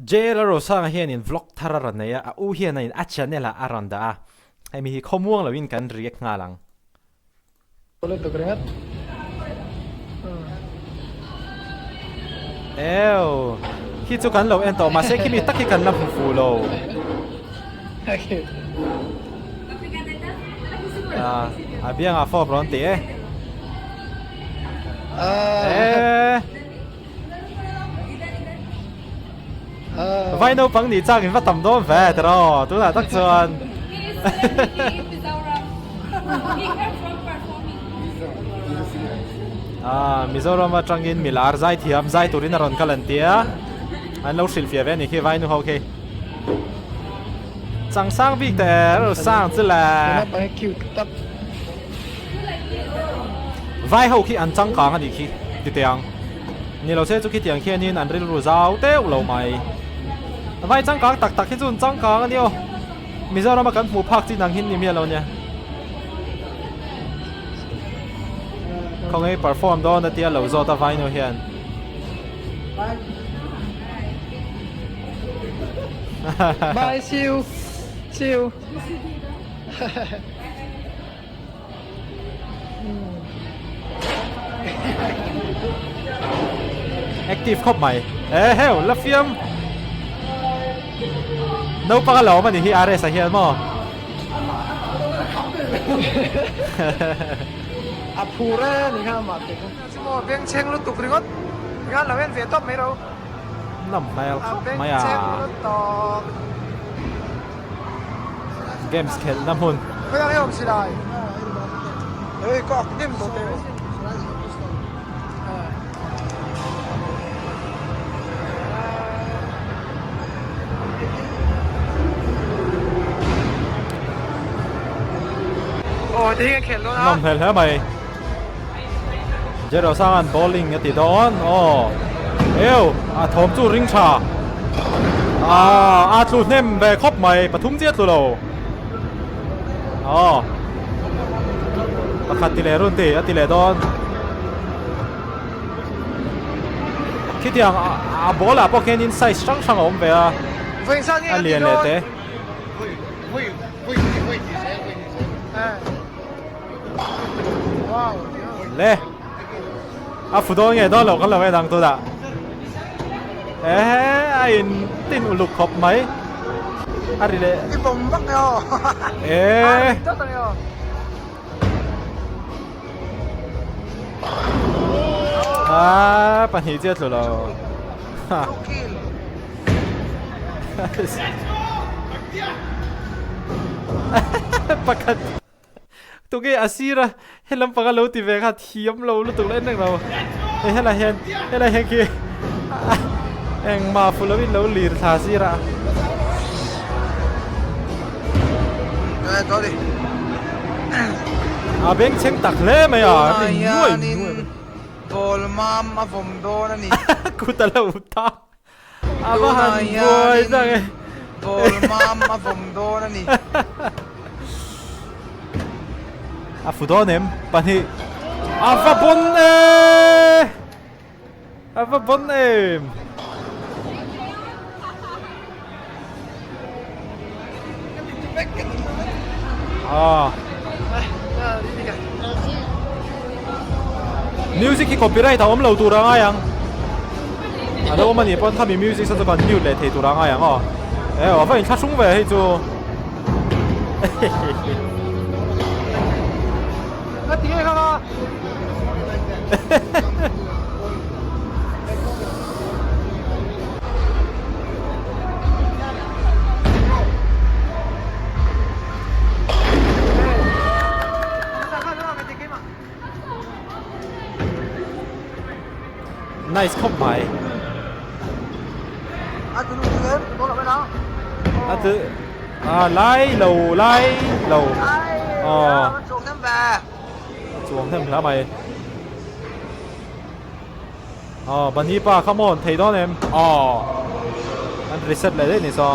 เจลโรซ่าเฮียนินวล็อกทารันเนี่ยอู้เฮียนินอัจฉริยะอารันดาไอมีข้อมูลเราวินกันเรียกงาลังคิดจุกันเราเอ็นต่อมาเซคิมีตักกิกันลำฟูโลเบียงฟอร์บรอนตีไว้โนฟังดีจ้างกินว่าต่ำโดนแฝดรอตัวไหนตักส่วนมิโซรามาจังกินมิลาร์ใจที่อัมใจตุรินารอนกัลันเตียอันเราสิลฟิเอเวนี่คือไว้โนโอเคจังสร้างบิ๊กแต่เราสร้างจะแหละไว้เขาคิดอันจังกลางอันนี้คิดติดเตียงนี่เราเชื่อจุกิเตียงแค่นี้อันริลรู้เจ้าเต้าเราไม่ไว้จังกลางตักที่จุนจังกลางอันนี้อ๋อมิโซรามากันหมู่พักที่นังหินนี่มีเราเนี่ยเขาไง perform โดนแต่เดียวเราโจทย์ไว้โนเฮียนบายชิวactive ครบใหม่เฮ้ยลัฟเฟียมนูปากเหล่ามันนี่ที่อะไรสักเฮียนมั้งอับพูเร่นี่ข้ามาเด็กชิโม่เพียงเชงลุตุกริงก์งานเราเป็นเสียท็อปไหมเราน้ำไม่เชงลุตอก games เข็นน้ำหุ่นไม่ต้องให้ผมสิได้เฮ้ยก็นิ่มตัวเต็มโอ้ที่เข็นแล้วนะน้ำเห็นแล้วไหมเจเราสร้างอัน bowling ติดดอนโอ้ทอมจูริงชาทูเนมแบกครบใหม่ปทุมเจี๊ยตัวเราประคัดติเลรุ่นตีติเลดอนคิดอย่างบอลพวกแกนินไซส์ช่างอมเบียเลียนเลยเต้เล่ฟุตบอลไงดอนเรากันเราไม่ดังตัวละไอ้ตินอุลุกครบไหมอะไรเลยที่ผมบักเนาะปัญหาเจ้าตัวเราปากกันตัวแกอาซีระเห็นลำปากเราตีเวกาเทียมเราลุตุเล่นหนึ่งเราเห็นอะไรคือเอ็งมาฟุลวินเราลีร์ทาซีระตัวดิเบงเช็งตักเล่ไหมด้วยบอลมาผมโดนนี่กูตะลุตาบ้าหันบอยจังไงบอลมาผมโดนนี่ฟุตบอลเนมปัญหาฟาบอนเอ็มมิวสิกที่คอปี้ไรท์ทำเราตัวร่างยังแล้วมันนี่พอทำมิวสิกสักการมิวเลยที่ตัวร่างยังว่า反正他中呗就那底下看吗nice เข้าไปไล่เราจงน้ำแบจวงเท่าไหร่บันนี้ป้าขโมยเทดอนเอ็มอันรีเซ็ตเลยได้นี่ซอ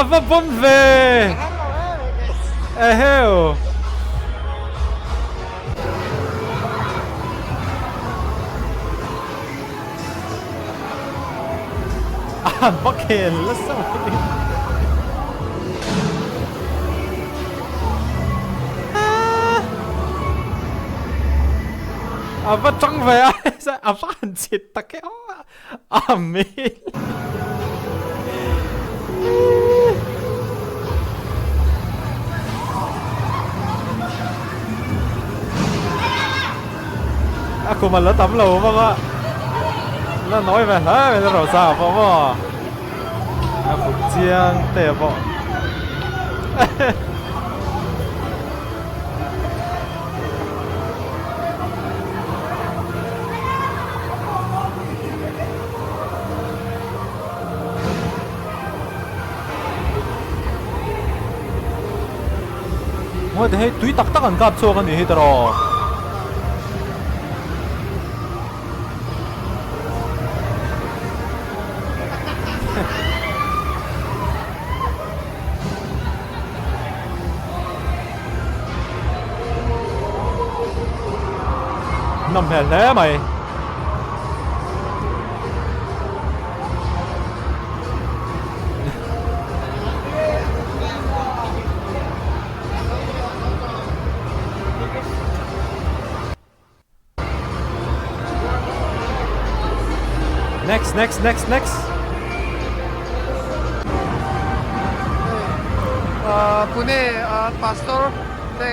va bom về heo bắt kèn là sao bắt trăng về sao bắt hẳn chết ta kéo mê aku malah tắm lầu mà ạ nó nói về hết về nó sao mà phục chiang tệ bộ moi thấy túi tắc tắc ăn cắp cho cái này hết rồi nằm hèn thế mày next Pune pastor thế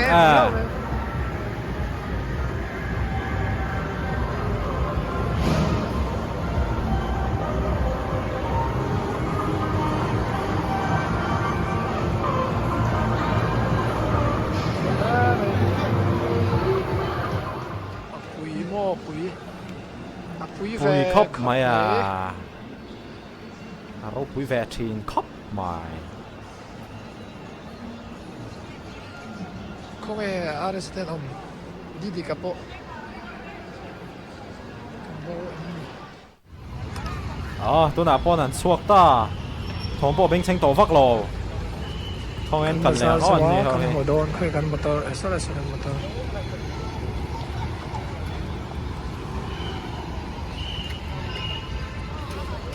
Bùi khóc mày à rau bùi về trên khóc mày come arrested di capo tôi nãy bọn anh suộc ta thằng bộ binh tranh tổ vắc lồ thằng em cần lẽ nó anh đi thôi hồi đồn khơi gần motor SLS gần motor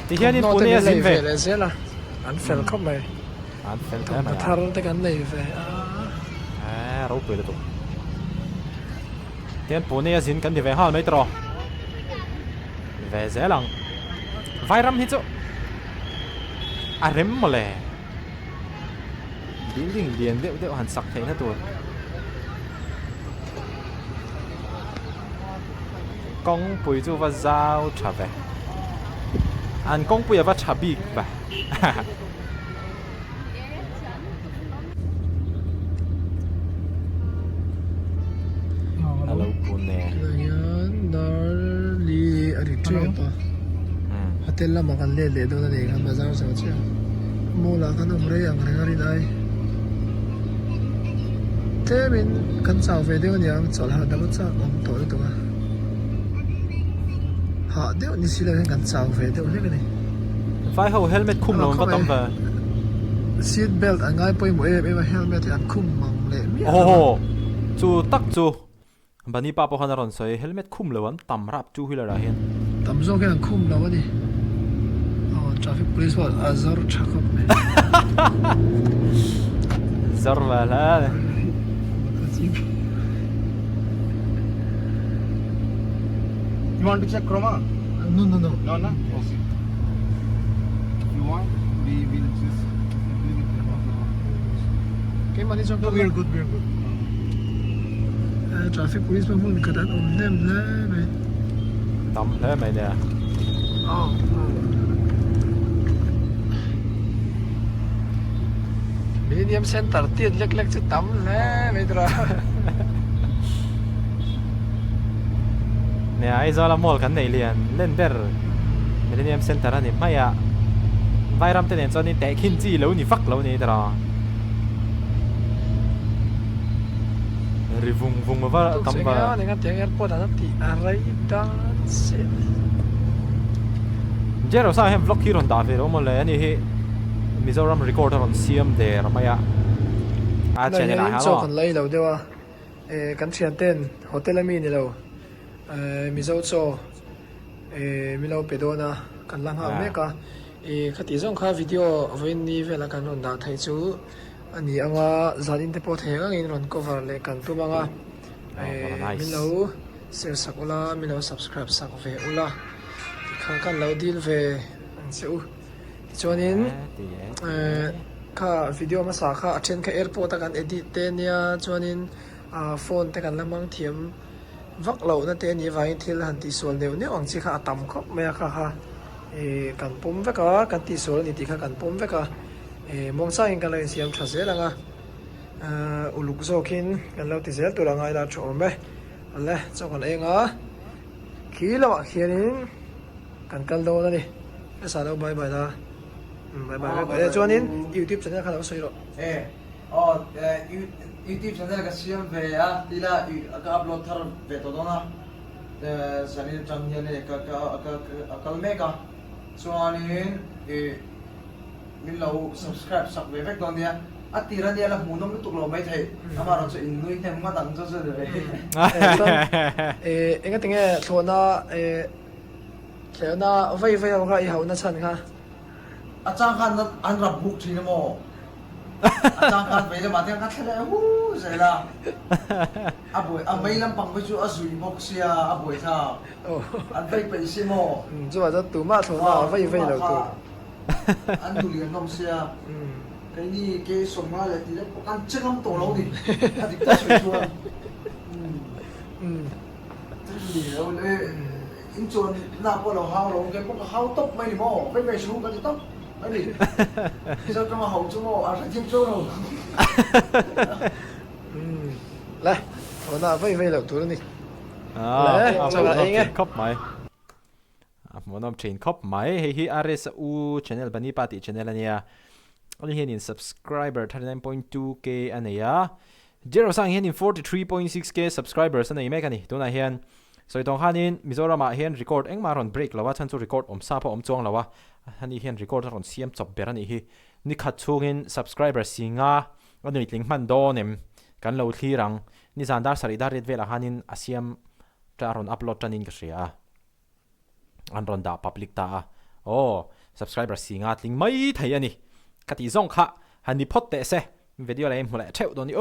thì hiện nay Pune xin về là anh phải không mày anh phải thế mà thằng tới cái này về rau bùi là tụ hiện Pune xin cần thì về hao mấy trò về dễ lắm vài năm hết chỗ rem mà lẽ building liền điệu hẳn sặc thế nữa tụi công bùi chú và giao trả về anh công bùi và trả bị vậy hello Pune li Eritrea pa hotel la makan le do na de kan bazar sa cha mola kan umre ang ngari dai te min kan chau ve de ni ang chol ha da cha om to to ha de ni sila kan chau ve de le ni phải hậu helmet khum lon có tấm về seat belt ang ai poi mo e helmet an khum mang le mi chú tắc chú bani pa po khana ron soi helmet khum lewam tam rap chu hila ra hian tam zo ke khum lawa ni traffic police wa azar thakap me zarwa la You want to check chroma? no No, no? Okay. If you want, we will just... cái mà đi cho No, we are good, we are good. traffic police mà muốn cái đó ổn dem là mày tầm thế mày nè Millennium Center tiền lắc lắc chứ tắm lẽ mày ra nè ai zo la mall kan nei lian len ber Millennium Center ani mai à vai ram te nen cho ni te khin chi lo ni fak lo ni tra ri vung ma va tam va này kan tiếng airport đã thì arai da jero sa hem vlog hi ron da ve ro mo le ani hi Mizoram record on siam de ramaya a channel a cho ha kan lai lo dewa kan thian ten hotel ami ni lo mizo cho milo pedona kan lang ha me ka khati zong kha video voin ni vela kan ron da thai chu ani anga zalin te po the ang in ron cover le kan tu banga milo share sakula milo subscribe sak ve ula kha kan lo dil ve an seu chuanin kha video ma sa kha achen kha airport ta kan edit te nia chuanin phone te kan lamang thiam vak lo na te ni vai thil han ti sol deu ne ong chi kha atam khop me kha kha kan pum veka kan ti sol ni ti kha kan pum veka mong sa in kan lai siam tha zelanga uluk zokin kan lo ti zel turanga ila thor me alle cho kan enga khilawa khianin kan kal do na ni sa lo bye bye da bye bye chuanin YouTube channel kha lo soi ro YouTube channel ka siam ve a tila ka upload thar ve to dona sani chang hian ka kal me ka chuanin min lo subscribe sak ve vek don dia atira dia la munong tuk lo mai thai amaro chu in nui them ma dang cho de enga tinge thona thena vai vai nga I hauna chan kha achang khan an rap book thina mo achang khan ve le ma te ka thale hu zela aboi a mai lam pang vai chu a zui box sia aboi tha an vai pe si mo chu ba tu ma thona vai vai lo tu an du lian nom sia cái ni cái sông ma là thì nó ăn chân lắm tổ lâu đi ăn thì cái sủi chuột cái gì đâu đấy in chuột nào có đầu hao lâu cái có hao tóc mấy mò mấy mấy xuống cái tóc mấy gì sao trong hậu chú mò ăn chim châu đâu lại thona vai vai lo tu ni cho là anh khóc mày muốn ông train khóc mày hay hi ares u channel bani party channel ania only here in subscriber 39.2k anaya zero sang here in 43.6k subscribers anay make ani tuna hian so itong hanin Mizoram hian record eng maron break lawa chan chu record sa pa chong lawa hani hian record ron siam chop ber ani hi ni khat chungin subscriber singa ani tling man do nem kan lo thirang ni zandar sarida red vela hanin asiam ta ron upload tanin ka ria an ron da public ta subscriber singa tling mai thai ani kati zong kha hani phot te se video la em hula theu doni